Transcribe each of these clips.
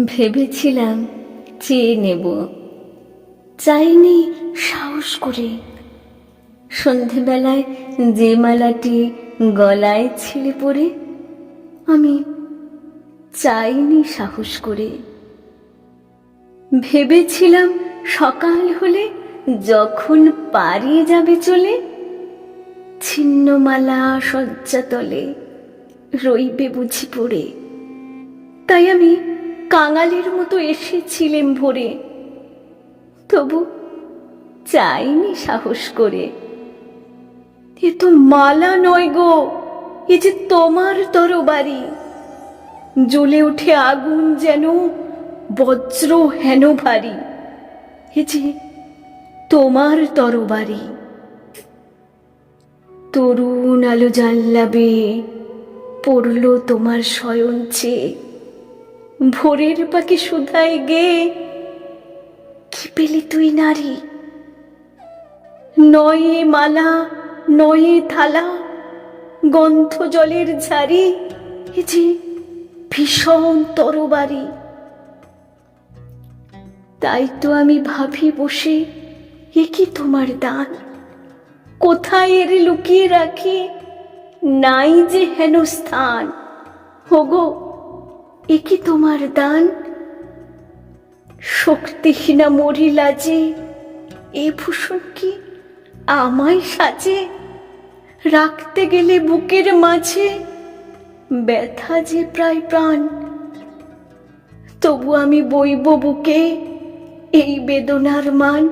ভেবেছিলাম চেয়ে নেব, চাইনি সাহস করে। সন্ধেবেলায় যে মালাটি গলায় ছিলে পড়ে, আমি চাইনি সাহস করে। ভেবেছিলাম সকাল হলে যখন পারিয়ে যাবে চলে, ছিন্নমালা শয্যাতলে রইবে বুঝি পড়ে। তাই আমি কাঙালের মতো এসেছিলেম ভোরে, তবু চাইনি সাহস করে। এ তো মালা নয় গো, এ যে তোমার তরবারি। জ্বলে ওঠে আগুন যেন বজ্র হেন ভারী, এ যে তোমার তরবারি। তরুণ আলো জানলাবে পড়ল তোমার শয়ন চেয়ে, ভোরের পাখি সুধায় গে কি পেলি তুই নারী। নয়ে মালা নয়ে থালা, গন্ধ জলের ঝাড়ি, এ যে ভীষণ তরবারি। তাই তো আমি ভাবি বসে, এ কি তোমার দান, কোথায় এর লুকিয়ে রাখি, নাই যে হেন স্থান। হোগো, এ কি তোমার দান। শক্তিহীনা মরিলা যে, এ ভূষণ কি আমায় সাজে। রাখতে গেলে বুকের মাঝে ব্যথা যে প্রায় প্রাণ, তবু আমি বইব বুকে এই বেদনার মান,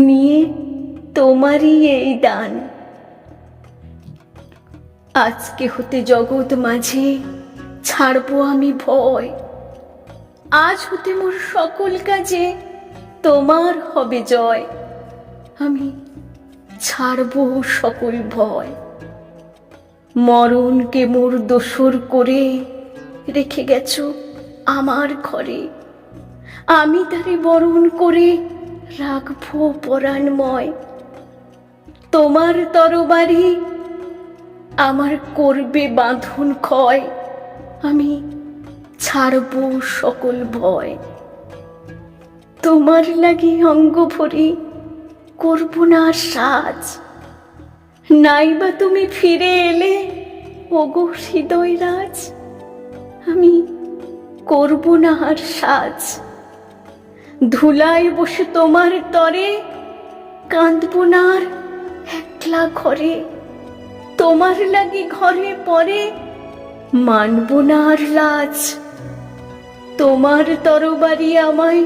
নিয়ে তোমারই এই দান। আজকে হতে জগৎ মাঝে ছাড়বো আমি ভয়, আজ হতে মোর সকল কাজে তোমার হবে জয়। আমি ছাড়বো সকল ভয়। মরণকে মোর দোসর করে রেখে গেছো আমার ঘরে, আমি তারে বরণ করে রাখবো পরাণময়। তোমার তরবারি আমার করবে বাঁধন ক্ষয়, আমি ছাড়বো সকল ভয়। তোমার লাগি অঙ্গ ভরি করবো না সাজ, নাইবা তুমি ফিরে এলে ওগো হৃদয় রাজ। আমি করবো না আর সাজ, ধুলায় বসে তোমার তরে কাঁদবো না আর একলা ঘরে। তোমার লাগি ঘরে পরে মানবো না আর লাজ। তোমার তরবারি আমায়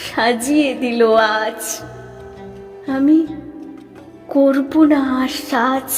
সাজিয়ে দিল আজ, আমি করবো না আর সাজ।